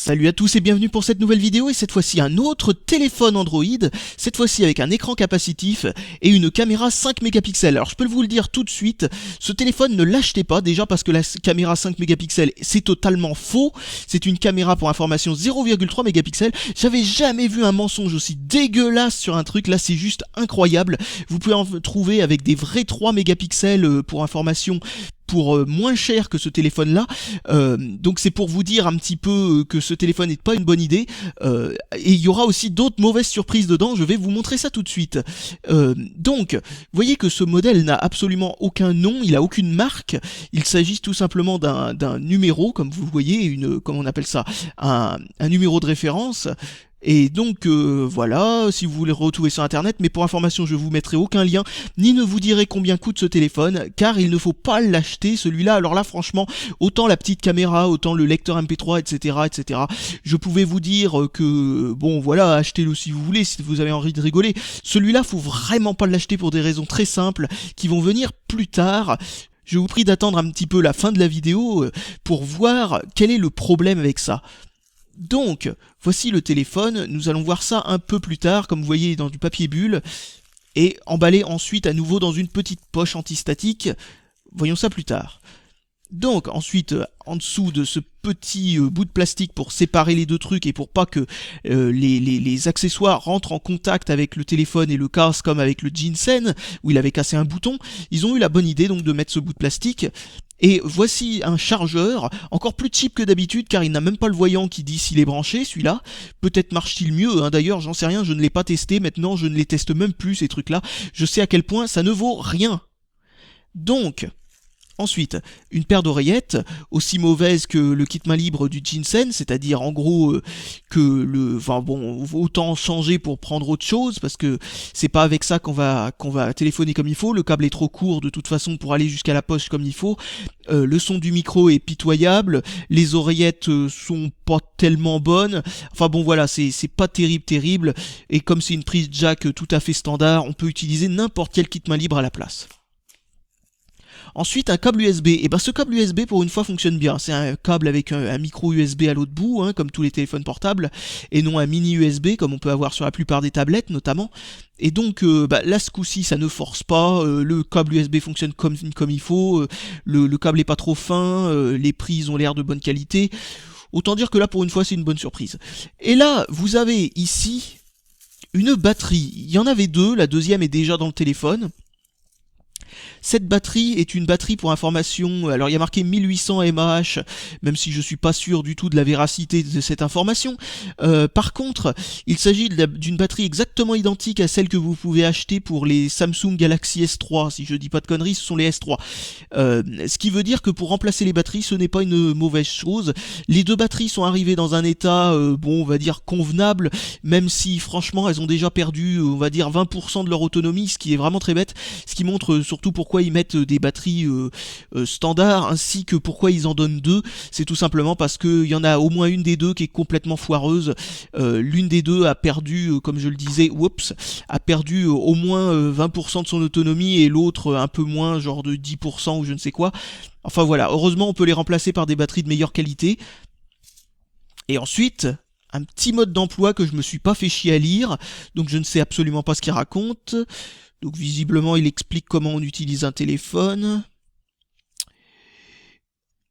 Salut à tous et bienvenue pour cette nouvelle vidéo et cette fois-ci un autre téléphone Android, cette fois-ci avec un écran capacitif et une caméra 5 mégapixels. Alors je peux vous le dire tout de suite, ce téléphone ne l'achetez pas déjà parce que la caméra 5 mégapixels c'est totalement faux, c'est une caméra pour information 0,3 mégapixels. J'avais jamais vu un mensonge aussi dégueulasse sur un truc, là c'est juste incroyable. Vous pouvez en trouver avec des vrais 3 mégapixels pour information pour moins cher que ce téléphone là, donc c'est pour vous dire un petit peu que ce téléphone n'est pas une bonne idée, et il y aura aussi d'autres mauvaises surprises dedans, je vais vous montrer ça tout de suite. Donc, vous voyez que ce modèle n'a absolument aucun nom, il a aucune marque, il s'agit tout simplement d'un numéro, comme vous le voyez, comment on appelle ça, un numéro de référence. Et donc voilà, si vous voulez le retrouver sur internet, mais pour information je vous mettrai aucun lien, ni ne vous dirai combien coûte ce téléphone, car il ne faut pas l'acheter celui-là. Alors là franchement, autant la petite caméra, autant le lecteur MP3, etc. Je pouvais vous dire que, bon voilà, achetez-le si vous voulez, si vous avez envie de rigoler. Celui-là, faut vraiment pas l'acheter pour des raisons très simples, qui vont venir plus tard. Je vous prie d'attendre un petit peu la fin de la vidéo pour voir quel est le problème avec ça. Donc, voici le téléphone, nous allons voir ça un peu plus tard, comme vous voyez dans du papier bulle, et emballé ensuite à nouveau dans une petite poche antistatique, voyons ça plus tard. Donc ensuite, en dessous de ce petit bout de plastique pour séparer les deux trucs et pour pas que les accessoires rentrent en contact avec le téléphone et le cassent comme avec le Jinsen, où il avait cassé un bouton, ils ont eu la bonne idée donc de mettre ce bout de plastique. Et voici un chargeur, encore plus cheap que d'habitude car il n'a même pas le voyant qui dit s'il est branché celui-là. Peut-être marche-t-il mieux, hein. D'ailleurs j'en sais rien, je ne l'ai pas testé, maintenant je ne les teste même plus ces trucs-là. Je sais à quel point ça ne vaut rien. Donc, ensuite, une paire d'oreillettes, aussi mauvaise que le kit main libre du Jinsen, c'est-à-dire en gros enfin bon, autant changer pour prendre autre chose, parce que c'est pas avec ça qu'on va téléphoner comme il faut, le câble est trop court de toute façon pour aller jusqu'à la poche comme il faut, le son du micro est pitoyable, les oreillettes sont pas tellement bonnes, enfin bon voilà, c'est pas terrible, et comme c'est une prise jack tout à fait standard, on peut utiliser n'importe quel kit main libre à la place. Ensuite, un câble USB. Et ben ce câble USB pour une fois fonctionne bien. C'est un câble avec un micro USB à l'autre bout, hein, comme tous les téléphones portables, et non un mini USB comme on peut avoir sur la plupart des tablettes notamment. Et donc là ce coup-ci ça ne force pas, le câble USB fonctionne comme il faut, le câble est pas trop fin, les prises ont l'air de bonne qualité. Autant dire que là pour une fois c'est une bonne surprise. Et là vous avez ici une batterie. Il y en avait deux, la deuxième est déjà dans le téléphone. Cette batterie est une batterie pour information, alors il y a marqué 1800 mAh, même si je suis pas sûr du tout de la véracité de cette information. Par contre, il s'agit d'une batterie exactement identique à celle que vous pouvez acheter pour les Samsung Galaxy S3, si je dis pas de conneries, ce sont les S3. Ce qui veut dire que pour remplacer les batteries, ce n'est pas une mauvaise chose. Les deux batteries sont arrivées dans un état, bon, on va dire convenable, même si franchement elles ont déjà perdu, on va dire 20% de leur autonomie, ce qui est vraiment très bête, ce qui montre surtout pourquoi ils mettent des batteries standards, ainsi que pourquoi ils en donnent deux. C'est tout simplement parce qu'il y en a au moins une des deux qui est complètement foireuse. L'une des deux a perdu, comme je le disais, a perdu au moins 20% de son autonomie et l'autre un peu moins, genre de 10% ou je ne sais quoi. Enfin voilà, heureusement on peut les remplacer par des batteries de meilleure qualité. Et ensuite, un petit mode d'emploi que je me suis pas fait chier à lire, donc je ne sais absolument pas ce qu'il raconte. Donc visiblement il explique comment on utilise un téléphone.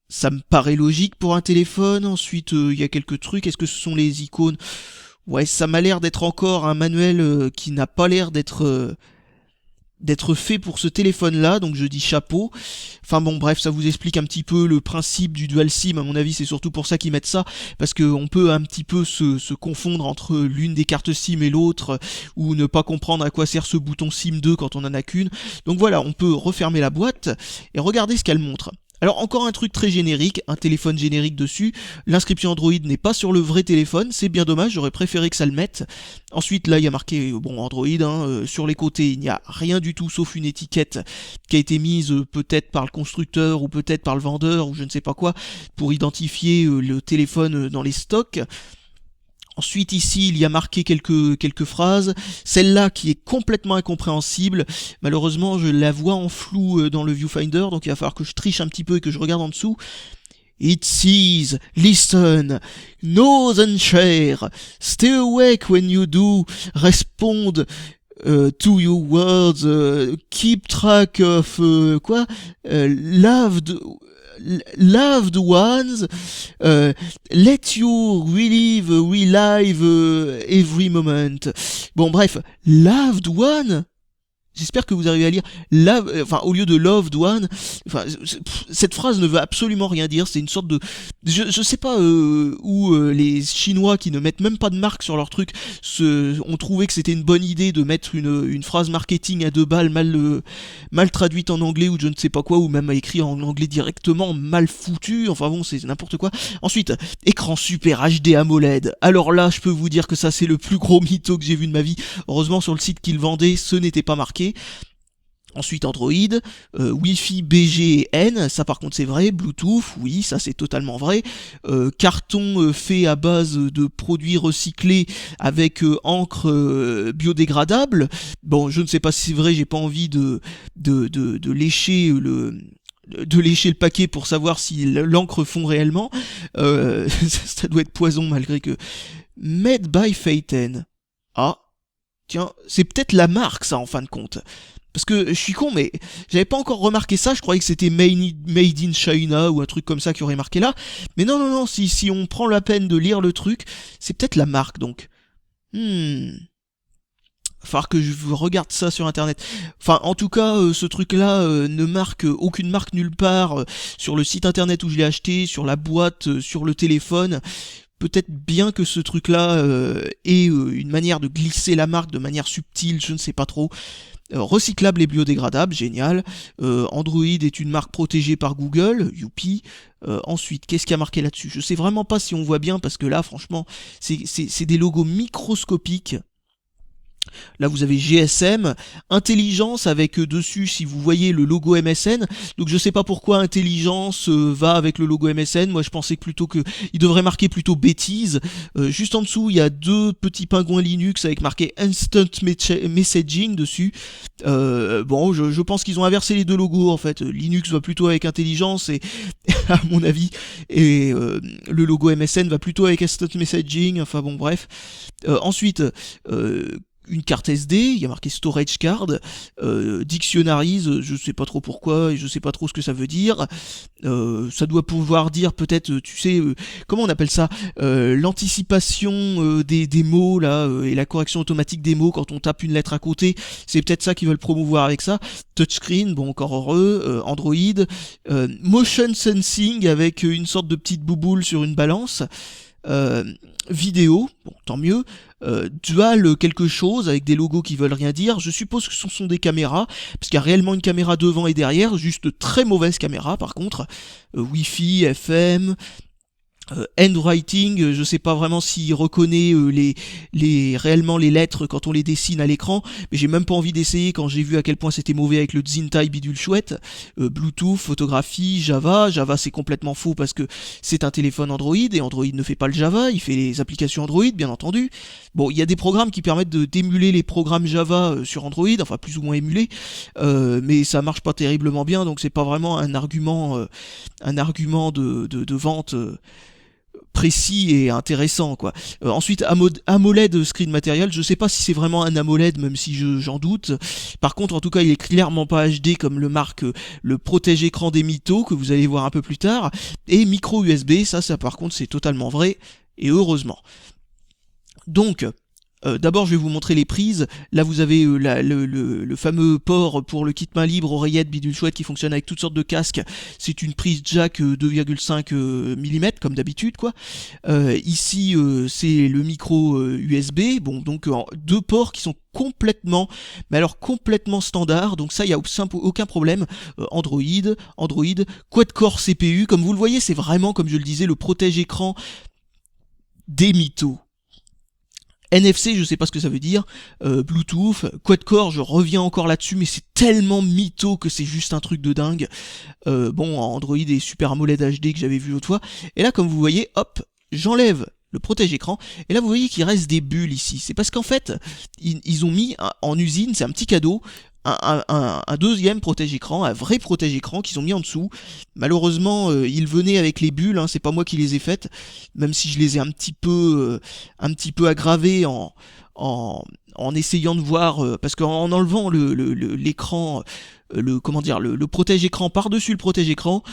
Ça me paraît logique pour un téléphone. Ensuite il y a quelques trucs. Est-ce que ce sont les icônes? Ouais, ça m'a l'air d'être encore un manuel qui n'a pas l'air d'être fait pour ce téléphone là, donc je dis chapeau. Enfin bon bref, ça vous explique un petit peu le principe du dual SIM. À mon avis c'est surtout pour ça qu'ils mettent ça, parce qu'on peut un petit peu se confondre entre l'une des cartes SIM et l'autre, ou ne pas comprendre à quoi sert ce bouton SIM 2 quand on en a qu'une. Donc voilà, on peut refermer la boîte et regarder ce qu'elle montre. Alors encore un truc très générique, un téléphone générique dessus, l'inscription Android n'est pas sur le vrai téléphone, c'est bien dommage, j'aurais préféré que ça le mette. Ensuite là il y a marqué bon Android, hein, sur les côtés il n'y a rien du tout sauf une étiquette qui a été mise peut-être par le constructeur ou peut-être par le vendeur ou je ne sais pas quoi, pour identifier le téléphone dans les stocks. Ensuite ici il y a marqué quelques phrases, celle-là qui est complètement incompréhensible, malheureusement je la vois en flou dans le viewfinder, donc il va falloir que je triche un petit peu et que je regarde en dessous. It sees, listen, knows and share. Stay awake when you do. Respond to your words. Keep track of loved ones. Let you relive every moment. Bon bref, loved one. J'espère que vous arrivez à lire au lieu de loved one. Cette phrase ne veut absolument rien dire. C'est une sorte de, je sais pas où les Chinois qui ne mettent même pas de marque sur leur truc ont trouvé que c'était une bonne idée de mettre une phrase marketing à 2 balles mal traduite en anglais ou je ne sais pas quoi, ou même écrit en anglais directement mal foutu. Enfin bon, c'est n'importe quoi. Ensuite, écran super HD AMOLED. Alors là, je peux vous dire que ça c'est le plus gros mytho que j'ai vu de ma vie. Heureusement sur le site qu'ils vendaient, ce n'était pas marqué. Ensuite Android, Wi-Fi BG et N, ça par contre c'est vrai, Bluetooth, oui, ça c'est totalement vrai, carton fait à base de produits recyclés avec encre biodégradable. Bon, je ne sais pas si c'est vrai, j'ai pas envie de lécher le paquet pour savoir si l'encre fond réellement. Ça doit être poison malgré que. Made by Phaeton. Ah, tiens, c'est peut-être la marque ça en fin de compte. Parce que je suis con, mais j'avais pas encore remarqué ça, je croyais que c'était Made in China ou un truc comme ça qui aurait marqué là. Mais non, si on prend la peine de lire le truc, c'est peut-être la marque donc. Va falloir que je regarde ça sur internet. Enfin, en tout cas, ce truc-là ne marque aucune marque nulle part sur le site internet où je l'ai acheté, sur la boîte, sur le téléphone. Peut-être bien que ce truc-là est une manière de glisser la marque de manière subtile, je ne sais pas trop. Recyclable et biodégradable, génial. Android est une marque protégée par Google, youpi. Ensuite, qu'est-ce qui a marqué là-dessus? Je sais vraiment pas si on voit bien parce que là, franchement, c'est des logos microscopiques. Là vous avez GSM, intelligence avec dessus si vous voyez le logo MSN. Donc je sais pas pourquoi intelligence va avec le logo MSN. Moi je pensais plutôt que il devrait marquer plutôt bêtise. Juste en dessous il y a 2 petits pingouins Linux avec marqué Instant Messaging dessus. Bon je pense qu'ils ont inversé les 2 logos en fait. Linux va plutôt avec intelligence et à mon avis et le logo MSN va plutôt avec Instant Messaging. Enfin bon bref. Ensuite une carte SD, il y a marqué storage card, dictionaries, je sais pas trop pourquoi et je sais pas trop ce que ça veut dire. Ça doit pouvoir dire peut-être, tu sais, comment on appelle ça, l'anticipation des mots là et la correction automatique des mots quand on tape une lettre à côté. C'est peut-être ça qu'ils veulent promouvoir avec ça. Touchscreen, bon encore heureux. Android, motion sensing avec une sorte de petite bouboule sur une balance. Vidéo, bon tant mieux. Dual quelque chose avec des logos qui veulent rien dire. Je suppose que ce sont des caméras, parce qu'il y a réellement une caméra devant et derrière, juste très mauvaise caméra par contre. Wi-Fi, FM. Handwriting, je sais pas vraiment s'il reconnaît réellement les lettres quand on les dessine à l'écran, mais j'ai même pas envie d'essayer quand j'ai vu à quel point c'était mauvais avec le Zintai bidule chouette. Bluetooth, photographie, Java c'est complètement faux parce que c'est un téléphone Android et Android ne fait pas le Java, il fait les applications Android bien entendu. Bon, il y a des programmes qui permettent d'émuler les programmes Java sur Android, enfin plus ou moins émulés, mais ça marche pas terriblement bien, donc c'est pas vraiment un argument de vente précis et intéressant quoi. Ensuite AMOLED screen material, je sais pas si c'est vraiment un AMOLED même si j'en doute. Par contre en tout cas il est clairement pas HD comme le marque le protège écran des mythos que vous allez voir un peu plus tard. Et micro USB, ça par contre c'est totalement vrai et heureusement. Donc d'abord je vais vous montrer les prises. Là vous avez le fameux port pour le kit main libre, oreillette, bidule chouette qui fonctionne avec toutes sortes de casques. C'est une prise jack 2,5 mm comme d'habitude quoi. Ici c'est le micro USB. Bon donc 2 ports qui sont complètement, mais alors complètement standard, donc ça il n'y a aucun problème. Android, quad-core CPU, comme vous le voyez c'est vraiment comme je le disais le protège écran des mythos. NFC, je sais pas ce que ça veut dire, Bluetooth, quad-core, je reviens encore là-dessus, mais c'est tellement mytho que c'est juste un truc de dingue. Bon, Android et Super AMOLED HD que j'avais vu l'autre fois. Et là, comme vous voyez, hop, j'enlève le protège-écran, et là vous voyez qu'il reste des bulles ici. C'est parce qu'en fait, ils ont mis en usine, c'est un petit cadeau, un deuxième protège-écran, un vrai protège-écran qu'ils ont mis en dessous. Malheureusement, il venait avec les bulles, hein, c'est pas moi qui les ai faites, même si je les ai un petit peu aggravées en essayant de voir, parce qu'en enlevant l'écran, le protège-écran par-dessus le protège-écran,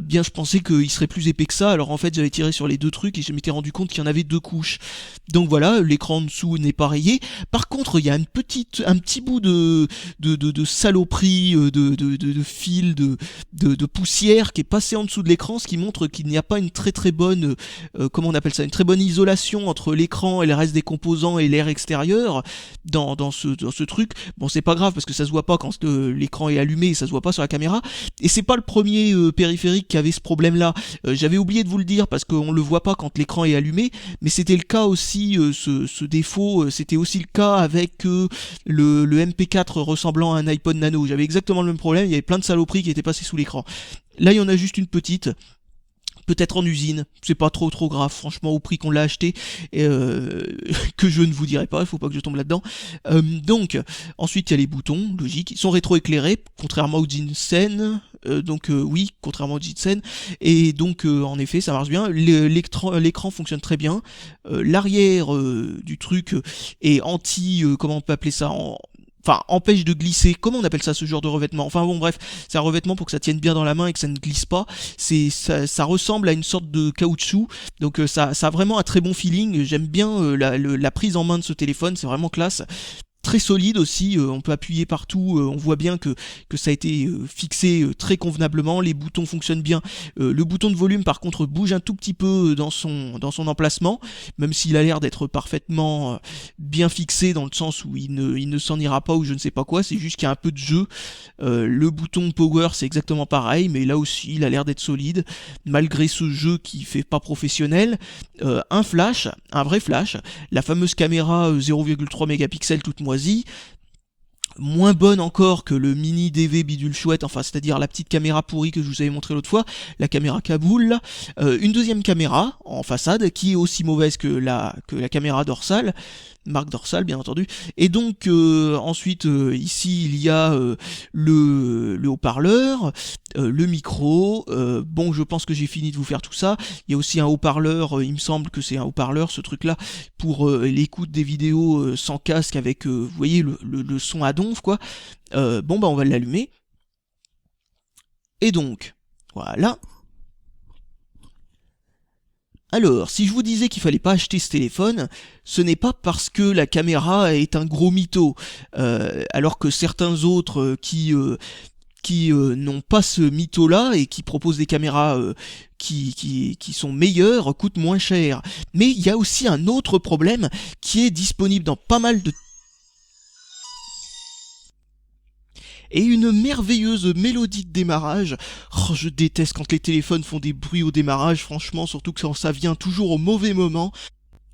bien je pensais qu'il serait plus épais que ça, alors en fait j'avais tiré sur les deux trucs et je m'étais rendu compte qu'il y en avait deux couches. Donc voilà, l'écran en dessous n'est pas rayé. Par contre, il y a un petit bout de saloperie, de fil, de poussière qui est passé en dessous de l'écran, ce qui montre qu'il n'y a pas une très bonne, comment on appelle ça, une très bonne isolation entre l'écran et le reste des composants et l'air extérieur dans ce truc. Bon, c'est pas grave parce que ça se voit pas quand l'écran est allumé et ça se voit pas sur la caméra. Et c'est pas le premier périphérique qui avait ce problème-là. J'avais oublié de vous le dire parce qu'on le voit pas quand l'écran est allumé, mais c'était le cas aussi, ce défaut, c'était aussi le cas avec le MP4 ressemblant à un iPod Nano. J'avais exactement le même problème, il y avait plein de saloperies qui étaient passées sous l'écran. Là, il y en a juste une petite. Peut-être en usine, c'est pas trop grave, franchement, au prix qu'on l'a acheté, que je ne vous dirai pas, il faut pas que je tombe là-dedans. Donc, ensuite il y a les boutons, logique, ils sont rétroéclairés, contrairement au Jinsen, oui, contrairement au Jinsen, et donc en effet ça marche bien, l'écran fonctionne très bien, l'arrière du truc est comment on peut appeler ça, empêche de glisser. Comment on appelle ça, ce genre de revêtement? Enfin bon, bref, c'est un revêtement pour que ça tienne bien dans la main et que ça ne glisse pas. Ça ressemble à une sorte de caoutchouc, donc ça a vraiment un très bon feeling. J'aime bien la prise en main de ce téléphone, c'est vraiment classe. Très solide aussi, on peut appuyer partout, on voit bien que ça a été fixé très convenablement, les boutons fonctionnent bien. Le bouton de volume par contre bouge un tout petit peu dans son emplacement, même s'il a l'air d'être parfaitement bien fixé dans le sens où il ne s'en ira pas ou je ne sais pas quoi, c'est juste qu'il y a un peu de jeu. Le bouton power c'est exactement pareil, mais là aussi il a l'air d'être solide, malgré ce jeu qui fait pas professionnel. Un flash, un vrai flash, la fameuse caméra 0,3 mégapixels toute moisie, moins bonne encore que le mini DV bidule chouette, enfin c'est-à-dire la petite caméra pourrie que je vous avais montré l'autre fois, la caméra Kaboul là. Une deuxième caméra en façade qui est aussi mauvaise que la caméra dorsale, marque dorsale bien entendu, et donc ensuite ici il y a le haut-parleur, le micro, bon je pense que j'ai fini de vous faire tout ça. Il y a aussi un haut-parleur, il me semble que c'est un haut-parleur ce truc là pour l'écoute des vidéos sans casque avec vous voyez le son à donf quoi. Bon bah on va l'allumer, et donc voilà. Alors, si je vous disais qu'il fallait pas acheter ce téléphone, ce n'est pas parce que la caméra est un gros mytho, alors que certains autres qui n'ont pas ce mytho-là et qui proposent des caméras qui sont meilleures coûtent moins cher. Mais il y a aussi un autre problème qui est disponible dans pas mal de et une merveilleuse mélodie de démarrage. Oh, je déteste quand les téléphones font des bruits au démarrage, franchement, surtout que ça vient toujours au mauvais moment.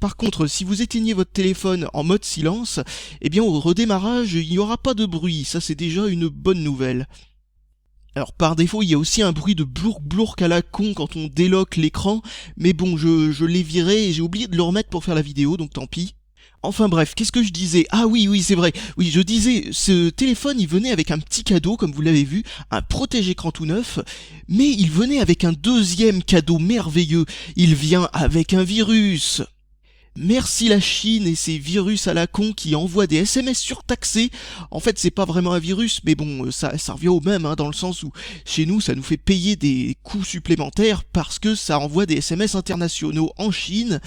Par contre, si vous éteignez votre téléphone en mode silence, eh bien au redémarrage, il n'y aura pas de bruit, ça c'est déjà une bonne nouvelle. Alors par défaut, il y a aussi un bruit de blourk à la con quand on déloque l'écran, mais bon, je l'ai viré et j'ai oublié de le remettre pour faire la vidéo, donc tant pis. Enfin bref, qu'est-ce que je disais? Ah oui, c'est vrai. Oui, je disais, ce téléphone, il venait avec un petit cadeau, comme vous l'avez vu, un protège-écran tout neuf, mais il venait avec un deuxième cadeau merveilleux. Il vient avec un virus. Merci la Chine et ses virus à la con qui envoient des SMS surtaxés. En fait, c'est pas vraiment un virus, mais bon, ça revient au même, hein, dans le sens où chez nous, ça nous fait payer des coûts supplémentaires parce que ça envoie des SMS internationaux en Chine,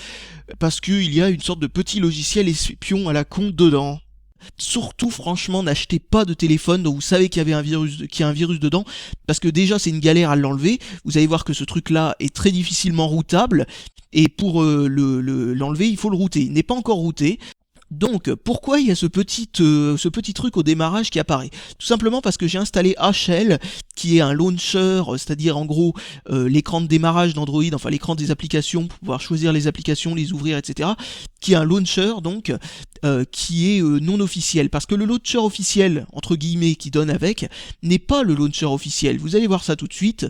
parce qu'il y a une sorte de petit logiciel espion à la con dedans. Surtout, franchement, n'achetez pas de téléphone dont vous savez qu'il y a un virus dedans, parce que déjà c'est une galère à l'enlever. Vous allez voir que ce truc-là est très difficilement routable, et pour l'enlever, il faut le router. Il n'est pas encore routé. Donc, pourquoi il y a ce petit truc au démarrage qui apparaît? Tout simplement parce que j'ai installé HL, qui est un launcher, c'est-à-dire en gros l'écran de démarrage d'Android, enfin l'écran des applications, pour pouvoir choisir les applications, les ouvrir, etc. Qui est un launcher, donc, qui est non officiel. Parce que le launcher officiel, entre guillemets, qui donne avec, n'est pas le launcher officiel. Vous allez voir ça tout de suite.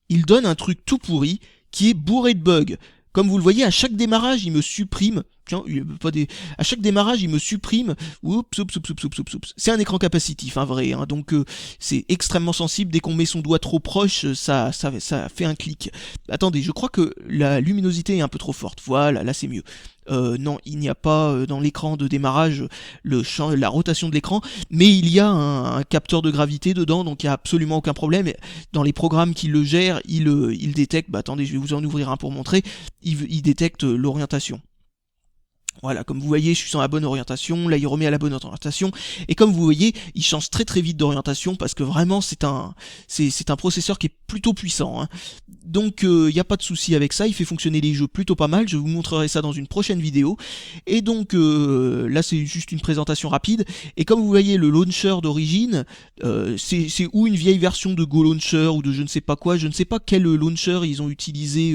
Il donne un truc tout pourri, qui est bourré de bugs. Comme vous le voyez, à chaque démarrage, il me supprime tiens, il est pas des... à chaque démarrage, il me supprime. Oups, oups, oups, oups, oups, oups, oups. C'est un écran capacitif, un vrai, hein, donc c'est extrêmement sensible. Dès qu'on met son doigt trop proche, ça fait un clic. Attendez, je crois que la luminosité est un peu trop forte. Voilà, là c'est mieux. Non, il n'y a pas dans l'écran de démarrage la rotation de l'écran, mais il y a un capteur de gravité dedans, donc il n'y a absolument aucun problème. Dans les programmes qui le gèrent, il détecte, attendez, je vais vous en ouvrir un pour montrer, il détecte l'orientation. Voilà, comme vous voyez, je suis dans la bonne orientation, là il remet à la bonne orientation, et comme vous voyez, il change très très vite d'orientation, parce que vraiment c'est un processeur qui est plutôt puissant, hein. Donc il n'y a pas de souci avec ça, il fait fonctionner les jeux plutôt pas mal, je vous montrerai ça dans une prochaine vidéo, et donc là c'est juste une présentation rapide, et comme vous voyez le launcher d'origine, c'est ou une vieille version de Go Launcher, ou de je ne sais pas quoi, je ne sais pas quel launcher ils ont utilisé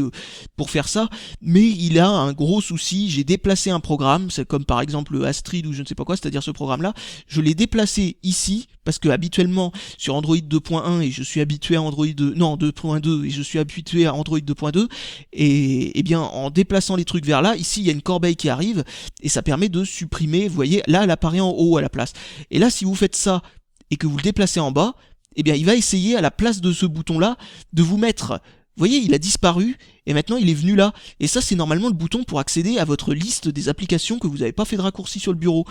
pour faire ça, mais il a un gros souci, j'ai déplacé un programme, c'est comme par exemple Astrid ou je ne sais pas quoi, c'est-à-dire ce programme-là, je l'ai déplacé ici, parce que habituellement sur Android 2.1 et je suis habitué à Android 2.2 et je suis habitué à Android 2.2, et bien en déplaçant les trucs vers là, ici il y a une corbeille qui arrive, et ça permet de supprimer, vous voyez, là elle apparaît en haut à la place. Et là si vous faites ça, et que vous le déplacez en bas, eh bien il va essayer à la place de ce bouton-là, de vous mettre... Vous voyez, il a disparu, et maintenant il est venu là. Et ça, c'est normalement le bouton pour accéder à votre liste des applications que vous n'avez pas fait de raccourci sur le bureau.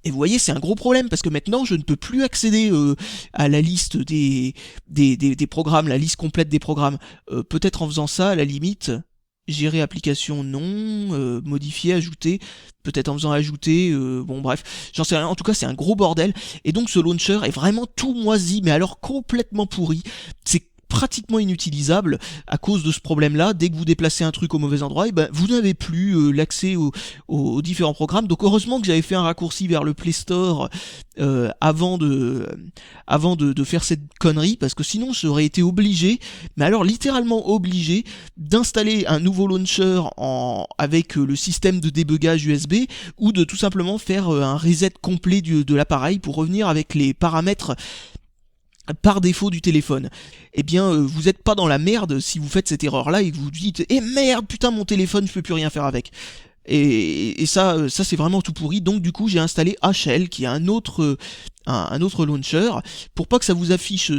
Et vous voyez, c'est un gros problème, parce que maintenant, je ne peux plus accéder à la liste des programmes, la liste complète des programmes. Peut-être en faisant ça, à la limite, gérer application, non, modifier, ajouter, peut-être en faisant ajouter, bon bref, j'en sais rien, en tout cas c'est un gros bordel, et donc ce launcher est vraiment tout moisi, mais alors complètement pourri, c'est pratiquement inutilisable à cause de ce problème-là. Dès que vous déplacez un truc au mauvais endroit, et ben, vous n'avez plus l'accès aux différents programmes. Donc heureusement que j'avais fait un raccourci vers le Play Store avant de faire cette connerie, parce que sinon j'aurais été obligé, mais alors littéralement obligé, d'installer un nouveau launcher avec le système de débugage USB, ou de tout simplement faire un reset complet de l'appareil pour revenir avec les paramètres par défaut du téléphone. Eh bien, vous n'êtes pas dans la merde si vous faites cette erreur-là et que vous dites « Eh merde, putain, mon téléphone, je peux plus rien faire avec ». Et ça c'est vraiment tout pourri. Donc du coup j'ai installé HL, qui est un autre launcher, pour pas que ça vous affiche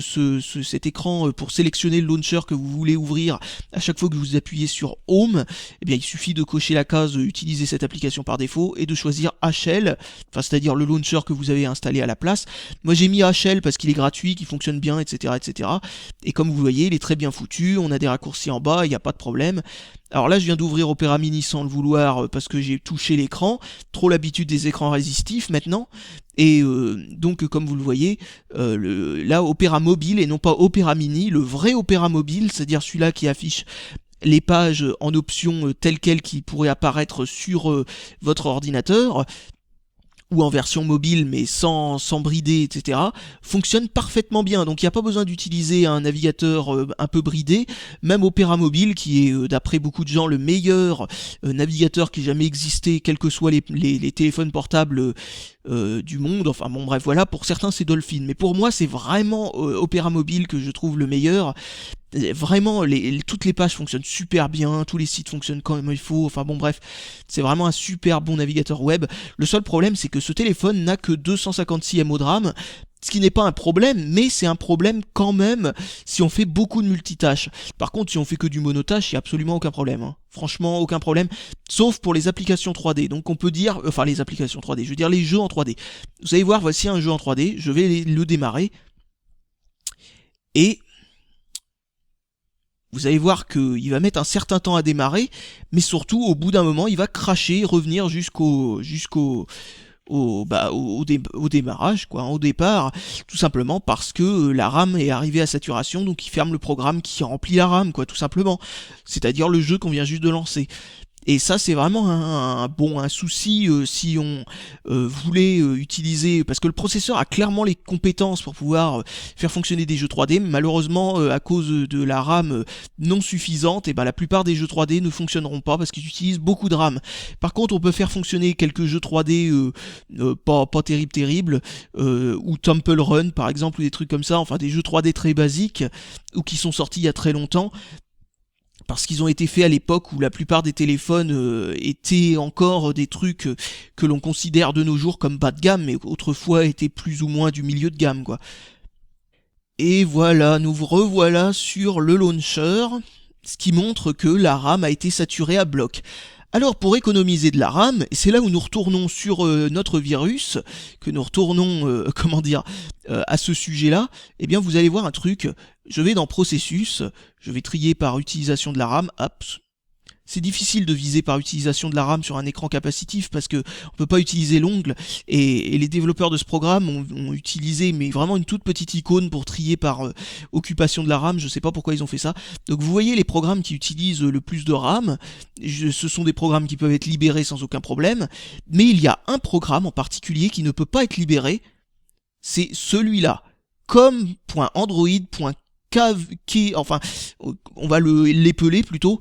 cet écran pour sélectionner le launcher que vous voulez ouvrir à chaque fois que vous appuyez sur Home. Eh bien il suffit de cocher la case utiliser cette application par défaut et de choisir HL, enfin c'est-à-dire le launcher que vous avez installé à la place. Moi j'ai mis HL parce qu'il est gratuit, qu'il fonctionne bien, etc., etc. Et comme vous voyez, il est très bien foutu, on a des raccourcis en bas, il n'y a pas de problème. Alors là je viens d'ouvrir Opera Mini sans le vouloir parce que j'ai touché l'écran, trop l'habitude des écrans résistifs maintenant, et donc comme vous le voyez, là Opera Mobile et non pas Opera Mini, le vrai Opera Mobile, c'est-à-dire celui-là qui affiche les pages en option telles quelles qui pourraient apparaître sur votre ordinateur, ou en version mobile mais sans brider, etc., fonctionne parfaitement bien. Donc il n'y a pas besoin d'utiliser un navigateur un peu bridé. Même Opera Mobile, qui est d'après beaucoup de gens le meilleur navigateur qui ait jamais existé, quels que soient les téléphones portables du monde, enfin bon bref voilà, pour certains c'est Dolphin, mais pour moi c'est vraiment Opera Mobile que je trouve le meilleur. Vraiment, toutes les pages fonctionnent super bien, tous les sites fonctionnent comme il faut, enfin bon bref, c'est vraiment un super bon navigateur web. Le seul problème c'est que ce téléphone n'a que 256 MO de RAM, ce qui n'est pas un problème, mais c'est un problème quand même si on fait beaucoup de multitâches. Par contre, si on fait que du monotâche, il n'y a absolument aucun problème, hein. Franchement, aucun problème, sauf pour les applications 3D. Donc on peut dire, enfin les applications 3D, je veux dire les jeux en 3D. Vous allez voir, voici un jeu en 3D, je vais le démarrer, et vous allez voir qu'il va mettre un certain temps à démarrer, mais surtout au bout d'un moment il va cracher et revenir jusqu'au démarrage, quoi, au départ, tout simplement parce que la RAM est arrivée à saturation, donc il ferme le programme qui remplit la RAM, quoi, tout simplement. C'est-à-dire le jeu qu'on vient juste de lancer. Et ça c'est vraiment un souci si on voulait utiliser, parce que le processeur a clairement les compétences pour pouvoir faire fonctionner des jeux 3D, mais malheureusement à cause de la RAM non suffisante, et ben la plupart des jeux 3D ne fonctionneront pas parce qu'ils utilisent beaucoup de RAM. Par contre on peut faire fonctionner quelques jeux 3D pas terribles, ou Temple Run par exemple, ou des trucs comme ça, enfin des jeux 3D très basiques, ou qui sont sortis il y a très longtemps. parce qu'ils ont été faits à l'époque où la plupart des téléphones étaient encore des trucs que l'on considère de nos jours comme bas de gamme, mais autrefois étaient plus ou moins du milieu de gamme, quoi. Et voilà, nous vous revoilà sur le launcher, ce qui montre que la RAM a été saturée à bloc. Alors pour économiser de la RAM, et c'est là où nous retournons sur notre virus, que nous retournons, à ce sujet-là, eh bien vous allez voir un truc, je vais dans processus, je vais trier par utilisation de la RAM, hop. C'est difficile de viser par utilisation de la RAM sur un écran capacitif parce que on peut pas utiliser l'ongle et les développeurs de ce programme ont utilisé mais vraiment une toute petite icône pour trier par occupation de la RAM. Je sais pas pourquoi ils ont fait ça. Donc vous voyez les programmes qui utilisent le plus de RAM, ce sont des programmes qui peuvent être libérés sans aucun problème, mais il y a un programme en particulier qui ne peut pas être libéré, c'est celui-là, com.android.com enfin, on va l'épeler plutôt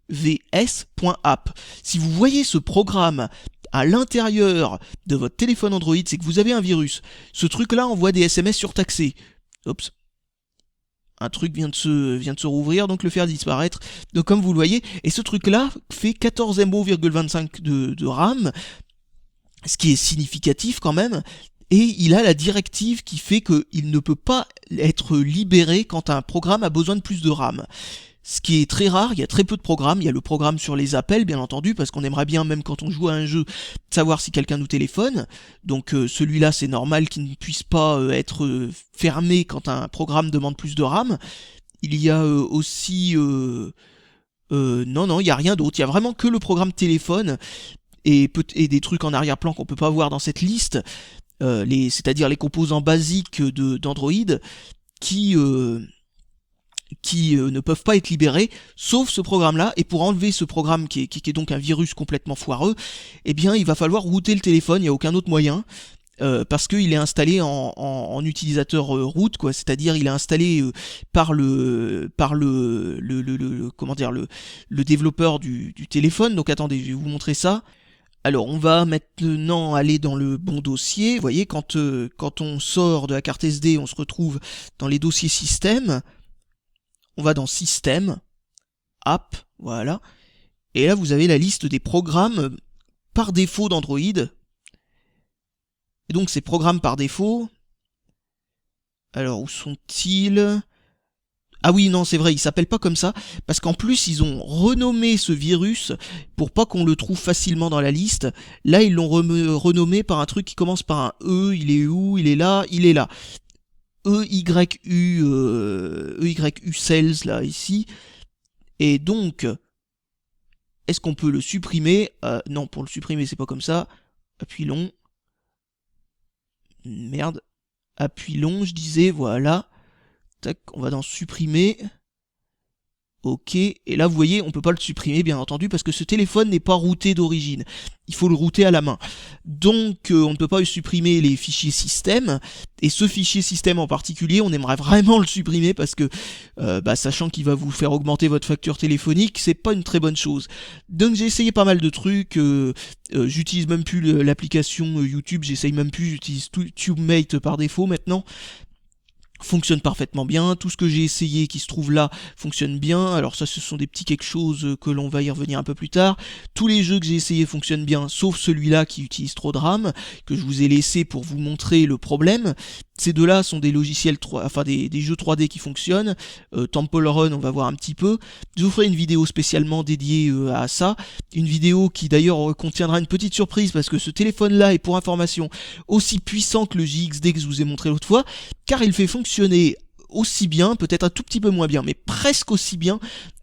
CAIVS.app. Si vous voyez ce programme à l'intérieur de votre téléphone Android, c'est que vous avez un virus. Ce truc-là envoie des SMS surtaxés. Oups. Un truc vient de se rouvrir, donc le faire disparaître. Donc comme vous le voyez, et ce truc-là fait 14 MO,25 de RAM, ce qui est significatif quand même. Et il a la directive qui fait qu'il ne peut pas être libéré quand un programme a besoin de plus de RAM. Ce qui est très rare, il y a très peu de programmes, il y a le programme sur les appels bien entendu, parce qu'on aimerait bien même quand on joue à un jeu, savoir si quelqu'un nous téléphone. Donc celui-là c'est normal qu'il ne puisse pas être fermé quand un programme demande plus de RAM. Il y a aussi... non, il n'y a rien d'autre, il y a vraiment que le programme téléphone et des trucs en arrière-plan qu'on peut pas voir dans cette liste. C'est-à-dire les composants basiques d'Android qui ne peuvent pas être libérés, sauf ce programme-là. Et pour enlever ce programme qui est donc un virus complètement foireux, eh bien il va falloir router le téléphone, il n'y a aucun autre moyen. Parce qu'il est installé en utilisateur root, quoi, c'est-à-dire il est installé par le développeur du téléphone. Donc attendez, je vais vous montrer ça. Alors on va maintenant aller dans le bon dossier. Vous voyez, quand on sort de la carte SD, on se retrouve dans les dossiers système. On va dans système, app, voilà. Et là vous avez la liste des programmes par défaut d'Android. Et donc ces programmes par défaut, alors où sont-ils ? Ah oui, non, c'est vrai, il s'appelle pas comme ça, parce qu'en plus, ils ont renommé ce virus pour pas qu'on le trouve facilement dans la liste. Là, ils l'ont renommé par un truc qui commence par un E, il est où ? Il est là, il est là. EYU cells, là, ici. Et donc, est-ce qu'on peut le supprimer ? Non, pour le supprimer, c'est pas comme ça. Appuie long. Merde. Appuie long, je disais, voilà. Tac, on va dans supprimer. Ok, et là vous voyez, on peut pas le supprimer bien entendu parce que ce téléphone n'est pas routé d'origine. Il faut le router à la main. Donc on ne peut pas supprimer les fichiers système. Et ce fichier système en particulier, on aimerait vraiment le supprimer parce que sachant qu'il va vous faire augmenter votre facture téléphonique, c'est pas une très bonne chose. Donc j'ai essayé pas mal de trucs. J'utilise même plus l'application YouTube, j'essaye même plus, j'utilise TubeMate par défaut maintenant. Fonctionne parfaitement bien, tout ce que j'ai essayé qui se trouve là fonctionne bien. Alors ça, ce sont des petits quelque chose que l'on va y revenir un peu plus tard. Tous les jeux que j'ai essayé fonctionnent bien, sauf celui-là qui utilise trop de RAM, que je vous ai laissé pour vous montrer le problème. Ces deux-là sont des logiciels des jeux 3D qui fonctionnent. Temple Run, on va voir un petit peu. Je vous ferai une vidéo spécialement dédiée à ça. Une vidéo qui d'ailleurs contiendra une petite surprise parce que ce téléphone-là est pour information aussi puissant que le JXD que je vous ai montré l'autre fois, car il fait fonctionner aussi bien, peut-être un tout petit peu moins bien, mais presque aussi bien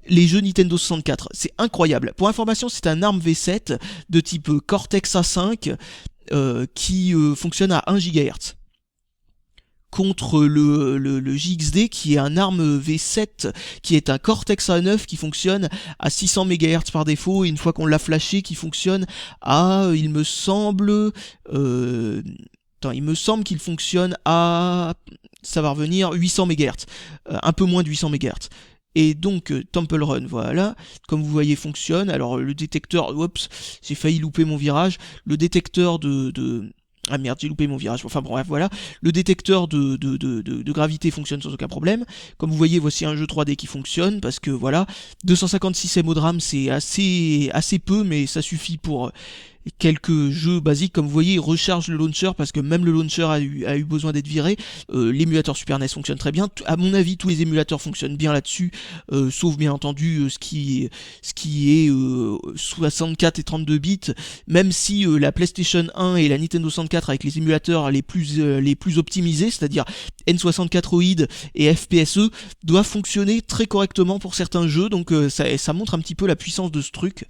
les jeux Nintendo 64. C'est incroyable. Pour information, c'est un ARM V7 de type Cortex A5 qui fonctionne à 1 GHz. Contre le JXD qui est un ARM V7 qui est un Cortex A9 qui fonctionne à 600 MHz par défaut, et une fois qu'on l'a flashé qui fonctionne à, il me semble qu'il fonctionne à, ça va revenir, 800 MHz, un peu moins de 800 MHz. Et donc Temple Run, voilà, comme vous voyez fonctionne. Alors le détecteur, oups, j'ai failli louper mon virage, le détecteur de Ah merde, j'ai loupé mon virage. Enfin bon, bref, voilà. Le détecteur de gravité fonctionne sans aucun problème. Comme vous voyez, voici un jeu 3D qui fonctionne, parce que voilà, 256 MO de RAM, c'est assez peu, mais ça suffit pour quelques jeux basiques. Comme vous voyez, il recharge le launcher, parce que même le launcher a eu besoin d'être viré. L'émulateur Super NES fonctionne très bien. À mon avis, tous les émulateurs fonctionnent bien là-dessus, sauf bien entendu ce qui est 64 et 32 bits, même si la PlayStation 1 et la Nintendo 64 avec les émulateurs les plus optimisés, c'est-à-dire N64OID et FPSE, doivent fonctionner très correctement pour certains jeux, donc ça montre un petit peu la puissance de ce truc.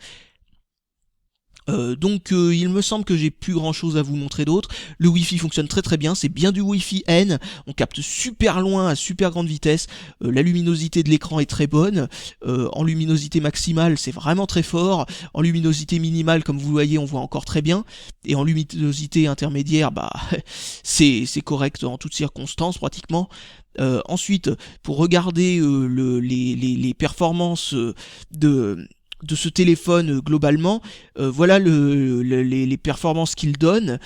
Il me semble que j'ai plus grand chose à vous montrer d'autre. Le Wi-Fi fonctionne très très bien, c'est bien du Wi-Fi N, on capte super loin à super grande vitesse, la luminosité de l'écran est très bonne, en luminosité maximale c'est vraiment très fort, en luminosité minimale comme vous le voyez on voit encore très bien, et en luminosité intermédiaire bah c'est correct en toutes circonstances pratiquement. Ensuite, pour regarder les performances de ce téléphone globalement, voilà les performances qu'il donne.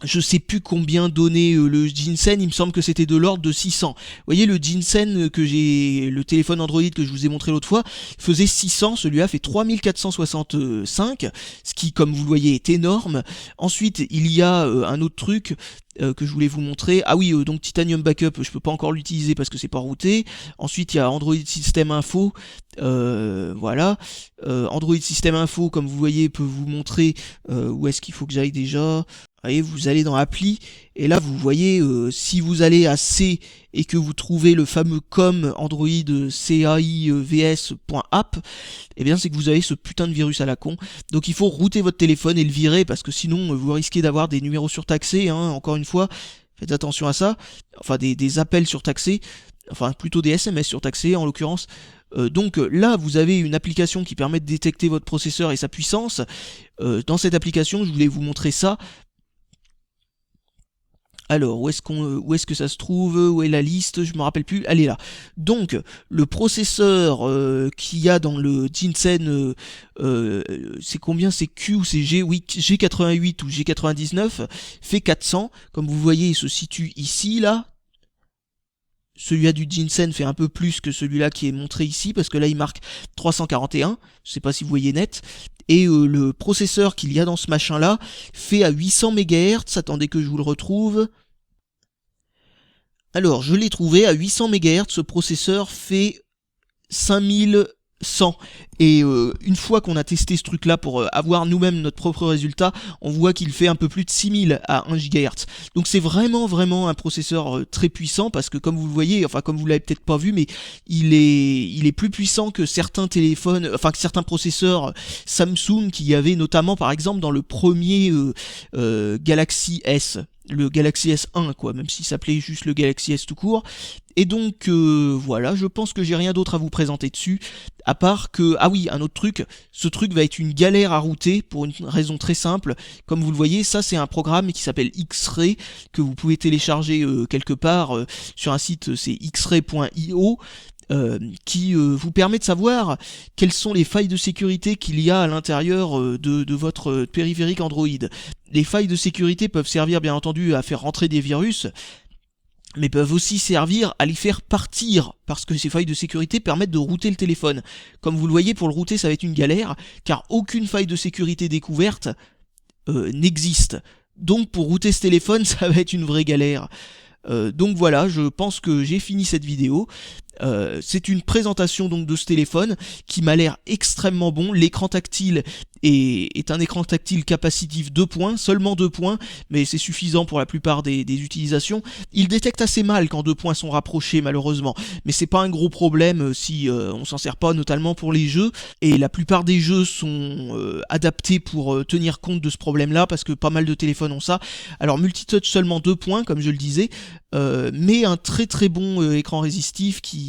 Je sais plus combien donnait le Jinsen, il me semble que c'était de l'ordre de 600. Vous voyez, le Jinsen le téléphone Android que je vous ai montré l'autre fois, faisait 600, celui-là fait 3465, ce qui, comme vous le voyez, est énorme. Ensuite, il y a un autre truc que je voulais vous montrer. Ah oui, donc Titanium Backup, je peux pas encore l'utiliser parce que c'est pas routé. Ensuite, il y a Android System Info. Voilà. Android System Info, comme vous voyez, peut vous montrer où est-ce qu'il faut que j'aille déjà. Voyez, vous allez dans appli et là vous voyez si vous allez à C et que vous trouvez le fameux com Android caivs.app, et bien c'est que vous avez ce putain de virus à la con. Donc il faut router votre téléphone et le virer, parce que sinon vous risquez d'avoir des numéros surtaxés, hein, encore une fois, faites attention à ça, enfin des appels surtaxés, enfin plutôt des SMS surtaxés en l'occurrence. Donc là vous avez une application qui permet de détecter votre processeur et sa puissance. Dans cette application je voulais vous montrer ça. Alors, où est-ce que ça se trouve? Où est la liste? Je me rappelle plus. Elle est là. Donc, le processeur qu'il y a dans le Jinsen, c'est combien? C'est Q ou c'est G? Oui, G88 ou G99 fait 400. Comme vous voyez, il se situe ici, là. Celui-là du Jinsen fait un peu plus que celui-là qui est montré ici, parce que là, il marque 341. Je sais pas si vous voyez net. Et le processeur qu'il y a dans ce machin-là fait à 800 MHz. Attendez que je vous le retrouve. Alors, je l'ai trouvé à 800 MHz, ce processeur fait 5100. Et une fois qu'on a testé ce truc là pour avoir nous-mêmes notre propre résultat, on voit qu'il fait un peu plus de 6000 à 1 GHz. Donc c'est vraiment un processeur très puissant, parce que comme vous le voyez, enfin comme vous l'avez peut-être pas vu, mais il est plus puissant que certains téléphones, enfin que certains processeurs Samsung qu'il y avait notamment par exemple dans le premier Galaxy S. Le Galaxy S1 quoi, même s'il s'appelait juste le Galaxy S tout court. Et donc voilà, je pense que j'ai rien d'autre à vous présenter dessus, à part que, ah oui, un autre truc, ce truc va être une galère à router pour une raison très simple. Comme vous le voyez, ça c'est un programme qui s'appelle X-Ray, que vous pouvez télécharger quelque part sur un site, c'est xray.io. Qui vous permet de savoir quelles sont les failles de sécurité qu'il y a à l'intérieur de votre périphérique Android. Les failles de sécurité peuvent servir bien entendu à faire rentrer des virus, mais peuvent aussi servir à les faire partir, parce que ces failles de sécurité permettent de router le téléphone. Comme vous le voyez, pour le router ça va être une galère, car aucune faille de sécurité découverte n'existe. Donc pour router ce téléphone ça va être une vraie galère. Donc voilà, je pense que j'ai fini cette vidéo. C'est une présentation donc de ce téléphone qui m'a l'air extrêmement bon. L'écran tactile est un écran tactile capacitif 2 points, seulement 2 points, mais c'est suffisant pour la plupart des utilisations. Il détecte assez mal quand 2 points sont rapprochés malheureusement, mais c'est pas un gros problème si on s'en sert pas, notamment pour les jeux, et la plupart des jeux sont adaptés pour tenir compte de ce problème là, parce que pas mal de téléphones ont ça. Alors multitouch seulement 2 points comme je le disais, mais un très bon écran résistif qui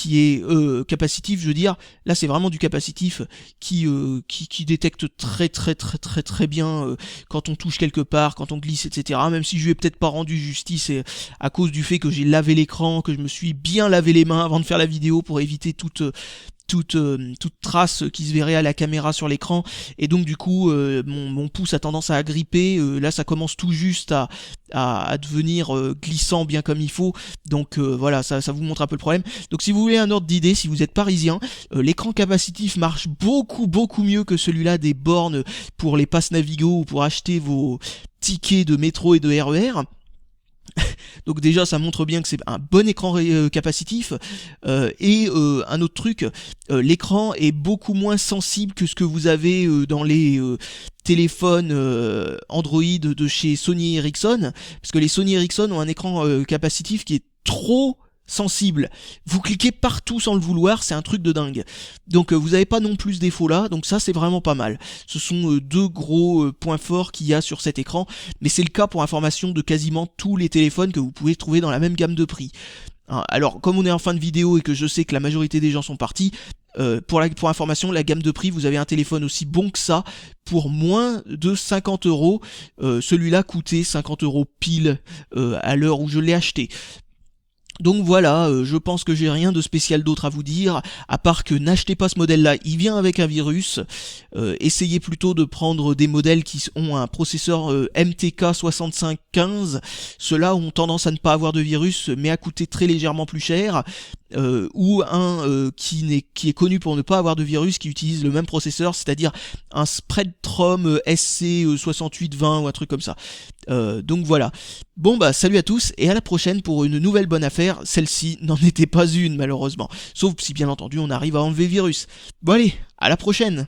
est capacitif, je veux dire. Là c'est vraiment du capacitif qui détecte très bien quand on touche quelque part, quand on glisse, etc. Même si je lui ai peut-être pas rendu justice à cause du fait que j'ai lavé l'écran, que je me suis bien lavé les mains avant de faire la vidéo pour éviter toute toute trace qui se verrait à la caméra sur l'écran, et donc du coup mon pouce a tendance à agripper, là ça commence tout juste à devenir glissant bien comme il faut, donc voilà, ça vous montre un peu le problème. Donc si vous voulez un ordre d'idée, si vous êtes parisien, l'écran capacitif marche beaucoup mieux que celui-là des bornes pour les passes Navigo ou pour acheter vos tickets de métro et de RER. Donc déjà ça montre bien que c'est un bon écran capacitif, et un autre truc, l'écran est beaucoup moins sensible que ce que vous avez dans les téléphones Android de chez Sony Ericsson, parce que les Sony Ericsson ont un écran capacitif qui est trop sensible. Vous cliquez partout sans le vouloir, c'est un truc de dingue. Donc vous n'avez pas non plus ce défaut là, donc ça c'est vraiment pas mal. Ce sont deux gros points forts qu'il y a sur cet écran, mais c'est le cas pour information de quasiment tous les téléphones que vous pouvez trouver dans la même gamme de prix. Alors comme on est en fin de vidéo et que je sais que la majorité des gens sont partis, pour information, la gamme de prix, vous avez un téléphone aussi bon que ça pour moins de 50€. Celui-là coûtait 50€ pile à l'heure où je l'ai acheté. Donc voilà, je pense que j'ai rien de spécial d'autre à vous dire, à part que n'achetez pas ce modèle-là, il vient avec un virus. Essayez plutôt de prendre des modèles qui ont un processeur MTK 6515, ceux-là ont tendance à ne pas avoir de virus, mais à coûter très légèrement plus cher. Ou un qui est connu pour ne pas avoir de virus, qui utilise le même processeur, c'est-à-dire un Spreadtrum SC6820 ou un truc comme ça. Donc voilà. Bon bah salut à tous et à la prochaine pour une nouvelle bonne affaire. Celle-ci n'en était pas une malheureusement, sauf si bien entendu on arrive à enlever le virus. Bon allez, à la prochaine.